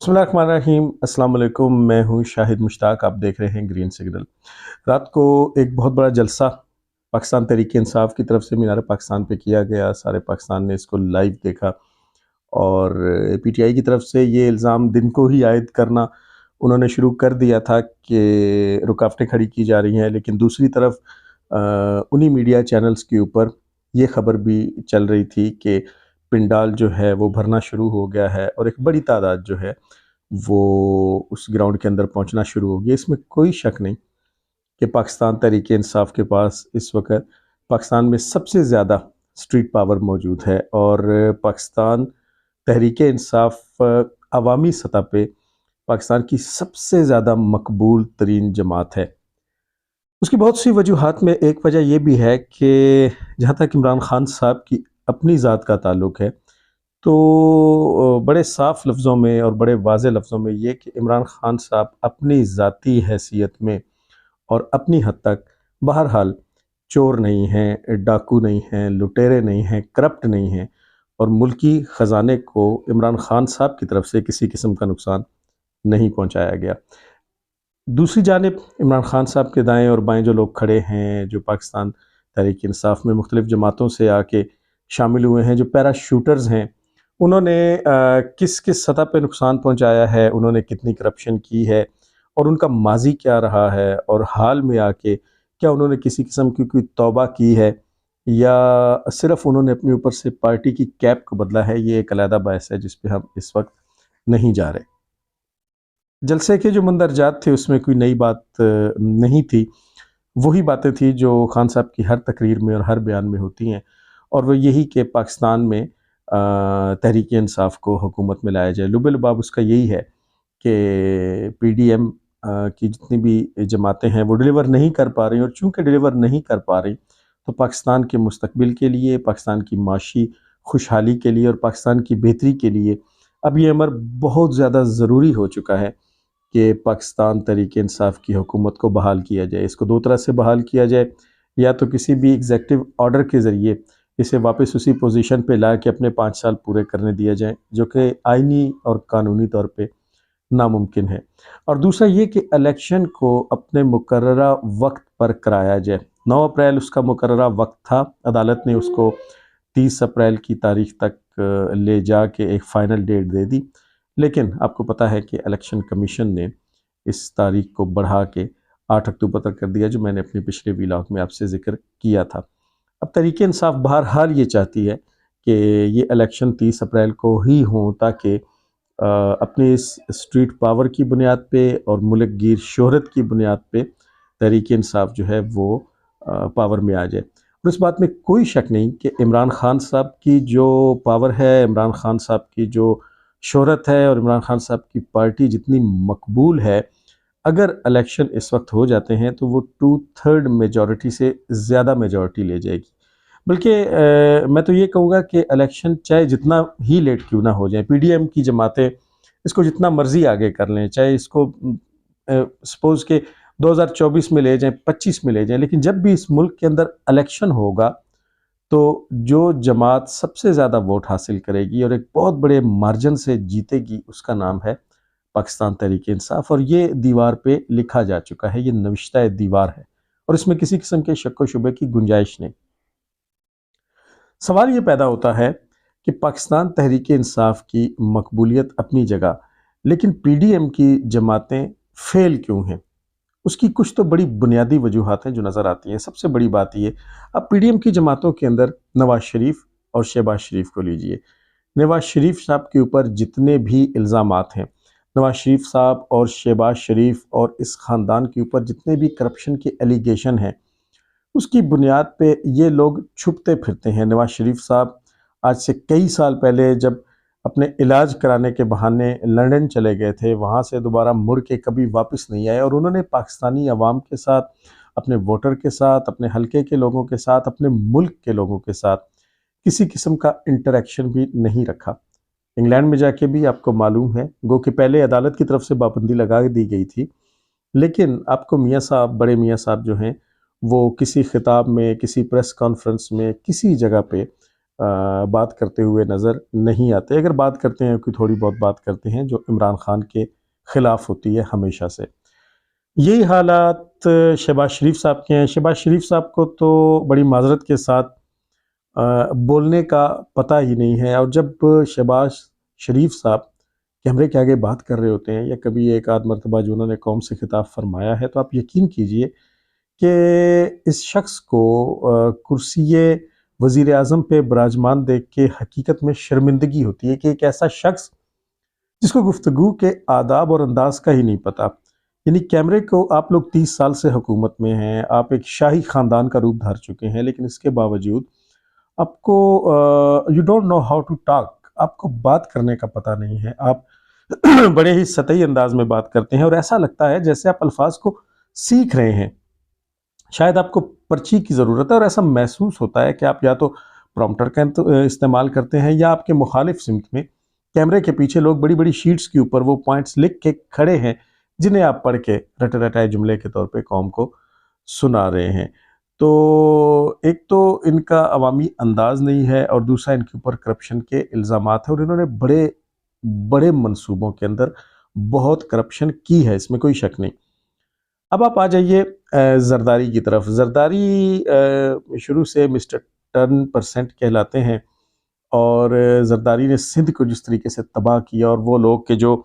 بسم اللہ الرحمن الرحیم، السلام علیکم۔ میں ہوں شاہد مشتاق، آپ دیکھ رہے ہیں گرین سگنل۔ رات کو ایک بہت بڑا جلسہ پاکستان تحریک انصاف کی طرف سے مینار پاکستان پہ کیا گیا۔ سارے پاکستان نے اس کو لائیو دیکھا اور پی ٹی آئی کی طرف سے یہ الزام دن کو ہی عائد کرنا انہوں نے شروع کر دیا تھا کہ رکاوٹیں کھڑی کی جا رہی ہیں، لیکن دوسری طرف انہی میڈیا چینلز کے اوپر یہ خبر بھی چل رہی تھی کہ پنڈال جو ہے وہ بھرنا شروع ہو گیا ہے اور ایک بڑی تعداد جو ہے وہ اس گراؤنڈ کے اندر پہنچنا شروع ہو گیا۔ اس میں کوئی شک نہیں کہ پاکستان تحریک انصاف کے پاس اس وقت پاکستان میں سب سے زیادہ سٹریٹ پاور موجود ہے، اور پاکستان تحریک انصاف عوامی سطح پہ پاکستان کی سب سے زیادہ مقبول ترین جماعت ہے۔ اس کی بہت سی وجوہات میں ایک وجہ یہ بھی ہے کہ جہاں تک عمران خان صاحب کی اپنی ذات کا تعلق ہے تو بڑے صاف لفظوں میں اور بڑے واضح لفظوں میں یہ کہ عمران خان صاحب اپنی ذاتی حیثیت میں اور اپنی حد تک بہرحال چور نہیں ہیں، ڈاکو نہیں ہیں، لٹیرے نہیں ہیں، کرپٹ نہیں ہیں، اور ملکی خزانے کو عمران خان صاحب کی طرف سے کسی قسم کا نقصان نہیں پہنچایا گیا۔ دوسری جانب عمران خان صاحب کے دائیں اور بائیں جو لوگ کھڑے ہیں، جو پاکستان تحریک انصاف میں مختلف جماعتوں سے آ کے شامل ہوئے ہیں، جو پیرا شوٹرز ہیں، انہوں نے کس کس سطح پہ نقصان پہنچایا ہے، انہوں نے کتنی کرپشن کی ہے، اور ان کا ماضی کیا رہا ہے، اور حال میں آ کے کیا انہوں نے کسی قسم کی کوئی توبہ کی ہے یا صرف انہوں نے اپنے اوپر سے پارٹی کی کیپ کو بدلا ہے، یہ ایک علیحدہ بحث ہے جس پہ ہم اس وقت نہیں جا رہے۔ جلسے کے جو مندرجات تھے اس میں کوئی نئی بات نہیں تھی، وہی باتیں تھیں جو خان صاحب کی ہر تقریر میں اور ہر بیان میں ہوتی ہیں، اور وہ یہی کہ پاکستان میں تحریک انصاف کو حکومت میں لایا جائے۔ لب لباب اس کا یہی ہے کہ پی ڈی ایم کی جتنی بھی جماعتیں ہیں وہ ڈیلیور نہیں کر پا رہی، اور چونکہ ڈیلیور نہیں کر پا رہی تو پاکستان کے مستقبل کے لیے، پاکستان کی معاشی خوشحالی کے لیے اور پاکستان کی بہتری کے لیے اب یہ امر بہت زیادہ ضروری ہو چکا ہے کہ پاکستان تحریک انصاف کی حکومت کو بحال کیا جائے۔ اس کو دو طرح سے بحال کیا جائے، یا تو کسی بھی ایگزیکٹو آرڈر کے ذریعے اسے واپس اسی پوزیشن پہ لا کے اپنے 5 سال پورے کرنے دیا جائے، جو کہ آئینی اور قانونی طور پہ ناممکن ہے، اور دوسرا یہ کہ الیکشن کو اپنے مقررہ وقت پر کرایا جائے۔ 9 اپریل اس کا مقررہ وقت تھا، عدالت نے اس کو 30 اپریل کی تاریخ تک لے جا کے ایک فائنل ڈیٹ دے دی، لیکن آپ کو پتہ ہے کہ الیکشن کمیشن نے اس تاریخ کو بڑھا کے 8 اکتوبر تک کر دیا، جو میں نے اپنے پچھلے ویلاگ میں آپ سے ذکر کیا تھا۔ اب تحریک انصاف بہرحال یہ چاہتی ہے کہ یہ الیکشن 30 اپریل کو ہی ہوں، تاکہ اپنی اس سٹریٹ پاور کی بنیاد پہ اور ملک گیر شہرت کی بنیاد پہ تحریک انصاف جو ہے وہ پاور میں آ جائے۔ اور اس بات میں کوئی شک نہیں کہ عمران خان صاحب کی جو پاور ہے، عمران خان صاحب کی جو شہرت ہے، اور عمران خان صاحب کی پارٹی جتنی مقبول ہے، اگر الیکشن اس وقت ہو جاتے ہیں تو وہ 2/3 میجورٹی سے زیادہ میجورٹی لے جائے گی۔ بلکہ میں تو یہ کہوں گا کہ الیکشن چاہے جتنا ہی لیٹ کیوں نہ ہو جائیں، پی ڈی ایم کی جماعتیں اس کو جتنا مرضی آگے کر لیں، چاہے اس کو سپوز کہ 2024 میں لے جائیں، 25 میں لے جائیں، لیکن جب بھی اس ملک کے اندر الیکشن ہوگا تو جو جماعت سب سے زیادہ ووٹ حاصل کرے گی اور ایک بہت بڑے مارجن سے جیتے گی، اس کا نام ہے پاکستان تحریک انصاف، اور یہ دیوار پہ لکھا جا چکا ہے، یہ نوشتہ دیوار ہے، اور اس میں کسی قسم کے شک و شبے کی گنجائش نہیں۔ سوال یہ پیدا ہوتا ہے کہ پاکستان تحریک انصاف کی مقبولیت اپنی جگہ، لیکن پی ڈی ایم کی جماعتیں فیل کیوں ہیں؟ اس کی کچھ تو بڑی بنیادی وجوہات ہیں جو نظر آتی ہیں۔ سب سے بڑی بات یہ، اب پی ڈی ایم کی جماعتوں کے اندر نواز شریف اور شہباز شریف کو لیجئے۔ نواز شریف صاحب کے اوپر جتنے بھی الزامات ہیں، نواز شریف صاحب اور شہباز شریف اور اس خاندان کے اوپر جتنے بھی کرپشن کے ایلیگیشن ہیں، اس کی بنیاد پہ یہ لوگ چھپتے پھرتے ہیں۔ نواز شریف صاحب آج سے کئی سال پہلے جب اپنے علاج کرانے کے بہانے لندن چلے گئے تھے، وہاں سے دوبارہ مڑ کے کبھی واپس نہیں آئے، اور انہوں نے پاکستانی عوام کے ساتھ، اپنے ووٹر کے ساتھ، اپنے حلقے کے لوگوں کے ساتھ، اپنے ملک کے لوگوں کے ساتھ کسی قسم کا انٹریکشن بھی نہیں رکھا۔ انگلینڈ میں جا کے بھی آپ کو معلوم ہے، گو کہ پہلے عدالت کی طرف سے پابندی لگا دی گئی تھی، لیکن آپ کو میاں صاحب، بڑے میاں صاحب جو ہیں، وہ کسی خطاب میں، کسی پریس کانفرنس میں، کسی جگہ پہ بات کرتے ہوئے نظر نہیں آتے. اگر بات کرتے ہیں کوئی تھوڑی بہت بات کرتے ہیں جو عمران خان کے خلاف ہوتی ہے ہمیشہ سے. یہی حالات شہباز شریف صاحب کے ہیں. شہباز شریف صاحب کو تو بڑی معذرت کے ساتھ بولنے کا پتہ ہی نہیں ہے، اور جب شہباز شریف صاحب کیمرے کے آگے بات کر رہے ہوتے ہیں یا کبھی ایک آدھ مرتبہ جو انہوں نے قوم سے خطاب فرمایا ہے، تو آپ یقین کیجئے کہ اس شخص کو کرسی وزیر اعظم پہ براجمان دیکھ کے حقیقت میں شرمندگی ہوتی ہے کہ ایک ایسا شخص جس کو گفتگو کے آداب اور انداز کا ہی نہیں پتہ. یعنی کیمرے کو آپ لوگ 30 سال سے حکومت میں ہیں، آپ ایک شاہی خاندان کا روپ دھار چکے ہیں، لیکن اس کے باوجود آپ کو you don't know how to talk, آپ کو بات کرنے کا پتہ نہیں ہے. آپ بڑے ہی سطحی انداز میں بات کرتے ہیں اور ایسا لگتا ہے جیسے آپ الفاظ کو سیکھ رہے ہیں. شاید آپ کو پرچی کی ضرورت ہے، اور ایسا محسوس ہوتا ہے کہ آپ یا تو پرومپٹر کا استعمال کرتے ہیں یا آپ کے مخالف سمت میں کیمرے کے پیچھے لوگ بڑی بڑی شیٹس کے اوپر وہ پوائنٹس لکھ کے کھڑے ہیں جنہیں آپ پڑھ کے رٹے رٹائے جملے کے طور پہ قوم کو سنا رہے ہیں. تو ایک تو ان کا عوامی انداز نہیں ہے، اور دوسرا ان کے اوپر کرپشن کے الزامات ہیں، اور انہوں نے بڑے بڑے منصوبوں کے اندر بہت کرپشن کی ہے، اس میں کوئی شک نہیں. اب آپ آ جائیے زرداری کی طرف. زرداری شروع سے مسٹر 10% کہلاتے ہیں، اور زرداری نے سندھ کو جس طریقے سے تباہ کیا، اور وہ لوگ کہ جو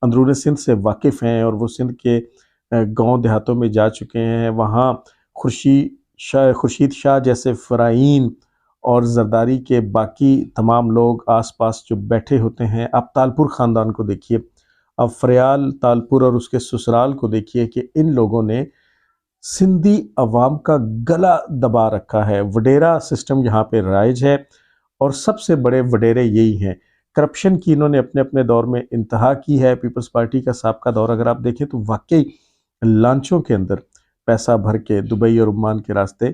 اندرون سندھ سے واقف ہیں اور وہ سندھ کے گاؤں دیہاتوں میں جا چکے ہیں، وہاں خورشید شاہ جیسے فرائین اور زرداری کے باقی تمام لوگ آس پاس جو بیٹھے ہوتے ہیں. آپ تالپور خاندان کو دیکھیے، اب فریال تالپور اور اس کے سسرال کو دیکھیے کہ ان لوگوں نے سندھی عوام کا گلا دبا رکھا ہے. وڈیرا سسٹم یہاں پہ رائج ہے، اور سب سے بڑے وڈیرے یہی ہیں. کرپشن کی انہوں نے اپنے اپنے دور میں انتہا کی ہے. پیپلز پارٹی کا سابقہ دور اگر آپ دیکھیں تو واقعی لانچوں کے اندر پیسہ بھر کے دبئی اور عمان کے راستے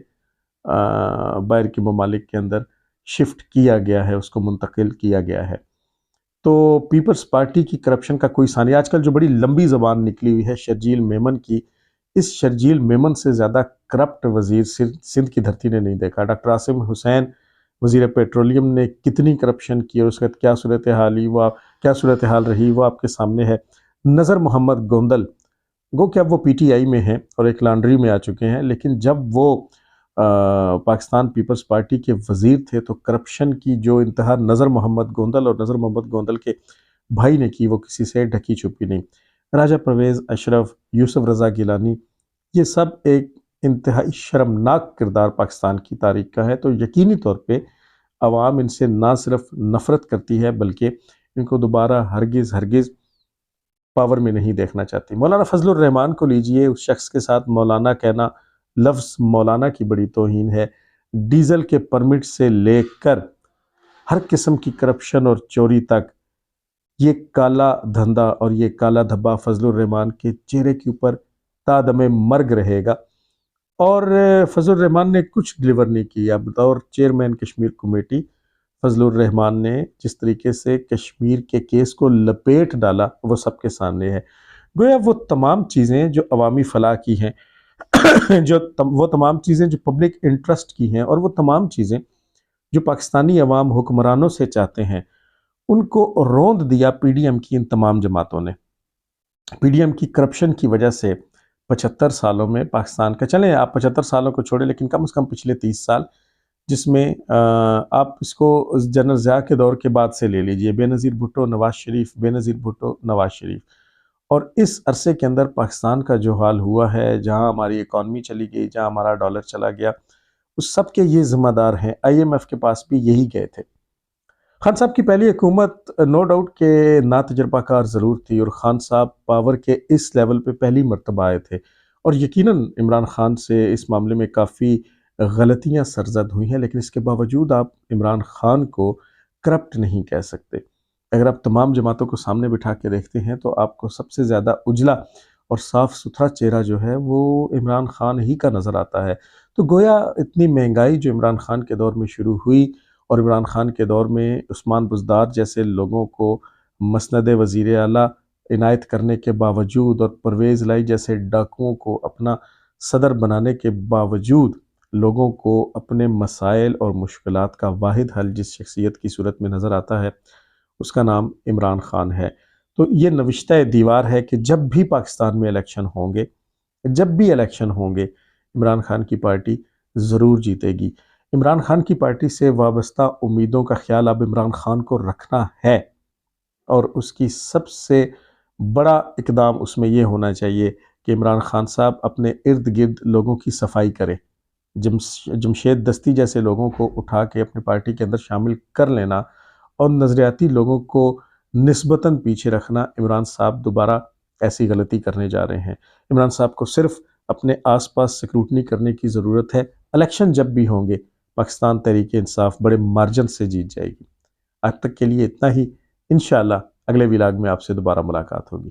باہر کے ممالک کے اندر شفٹ کیا گیا ہے، اس کو منتقل کیا گیا ہے. تو پیپلز پارٹی کی کرپشن کا کوئی ثانی. آج کل جو بڑی لمبی زبان نکلی ہوئی ہے شرجیل میمن کی، اس شرجیل میمن سے زیادہ کرپٹ وزیر سندھ کی دھرتی نے نہیں دیکھا. ڈاکٹر عاصم حسین وزیر پیٹرولیم نے کتنی کرپشن کی اور اس کے بعد کیا صورتحال رہی وہ آپ کے سامنے ہے. نذر محمد گوندل گو کہ اب وہ پی ٹی آئی میں ہیں اور ایک لانڈری میں آ چکے ہیں، لیکن جب وہ پاکستان پیپلز پارٹی کے وزیر تھے تو کرپشن کی جو انتہا نذر محمد گوندل اور نذر محمد گوندل کے بھائی نے کی وہ کسی سے ڈھکی چھپی نہیں. راجہ پرویز اشرف، یوسف رضا گیلانی، یہ سب ایک انتہائی شرمناک کردار پاکستان کی تاریخ کا ہے. تو یقینی طور پہ عوام ان سے نہ صرف نفرت کرتی ہے بلکہ ان کو دوبارہ ہرگز پاور میں نہیں دیکھنا چاہتی. مولانا فضل الرحمان کو لیجئے، اس شخص کے ساتھ مولانا کہنا لفظ مولانا کی بڑی توہین ہے. ڈیزل کے پرمٹ سے لے کر ہر قسم کی کرپشن اور چوری تک یہ کالا دھندا اور یہ کالا دھبا فضل الرحمان کے چہرے کے اوپر تا دم مرگ رہے گا. اور فضل الرحمان نے کچھ ڈلیور نہیں کیا. بطور چیئرمین کشمیر کمیٹی فضل الرحمان نے جس طریقے سے کشمیر کے کیس کو لپیٹ ڈالا وہ سب کے سامنے ہے. گویا وہ تمام چیزیں جو عوامی فلاح کی ہیں وہ تمام چیزیں جو پبلک انٹرسٹ کی ہیں، اور وہ تمام چیزیں جو پاکستانی عوام حکمرانوں سے چاہتے ہیں، ان کو روند دیا پی ڈی ایم کی ان تمام جماعتوں نے. پی ڈی ایم کی کرپشن کی وجہ سے 75 سالوں میں پاکستان کا، چلیں آپ 75 سالوں کو چھوڑیں لیکن کم از کم پچھلے 30 سال، جس میں آپ اس کو جنرل ضیاء کے دور کے بعد سے لے لیجئے، بے نظیر بھٹو نواز شریف، بے نظیر بھٹو نواز شریف، اور اس عرصے کے اندر پاکستان کا جو حال ہوا ہے، جہاں ہماری اکانومی چلی گئی، جہاں ہمارا ڈالر چلا گیا، اس سب کے یہ ذمہ دار ہیں. آئی ایم ایف کے پاس بھی یہی گئے تھے. خان صاحب کی پہلی حکومت نو ڈاؤٹ کہ نا تجربہ کار ضرور تھی، اور خان صاحب پاور کے اس لیول پہ پہلی مرتبہ آئے تھے، اور یقیناً عمران خان سے اس معاملے میں کافی غلطیاں سرزد ہوئی ہیں، لیکن اس کے باوجود آپ عمران خان کو کرپٹ نہیں کہہ سکتے. اگر آپ تمام جماعتوں کو سامنے بٹھا کے دیکھتے ہیں تو آپ کو سب سے زیادہ اجلا اور صاف ستھرا چہرہ جو ہے وہ عمران خان ہی کا نظر آتا ہے. تو گویا اتنی مہنگائی جو عمران خان کے دور میں شروع ہوئی، اور عمران خان کے دور میں عثمان بزدار جیسے لوگوں کو مسند وزیر اعلیٰ عنایت کرنے کے باوجود، اور پرویز الہی جیسے ڈاکوؤں کو اپنا صدر بنانے کے باوجود لوگوں کو اپنے مسائل اور مشکلات کا واحد حل جس شخصیت کی صورت میں نظر آتا ہے اس کا نام عمران خان ہے۔ تو یہ نوشتہ دیوار ہے کہ جب بھی پاکستان میں الیکشن ہوں گے، عمران خان کی پارٹی ضرور جیتے گی۔ عمران خان کی پارٹی سے وابستہ امیدوں کا خیال اب عمران خان کو رکھنا ہے، اور اس کی سب سے بڑا اقدام اس میں یہ ہونا چاہیے کہ عمران خان صاحب اپنے ارد گرد لوگوں کی صفائی کرے۔ جمشید دستی جیسے لوگوں کو اٹھا کے اپنی پارٹی کے اندر شامل کر لینا اور نظریاتی لوگوں کو نسبتاً پیچھے رکھنا، عمران صاحب دوبارہ ایسی غلطی کرنے جا رہے ہیں۔ عمران صاحب کو صرف اپنے آس پاس سکروٹنی کرنے کی ضرورت ہے۔ الیکشن جب بھی ہوں گے پاکستان تحریک انصاف بڑے مارجن سے جیت جائے گی۔ آج تک کے لیے اتنا ہی، انشاءاللہ اگلے ولاگ میں آپ سے دوبارہ ملاقات ہوگی۔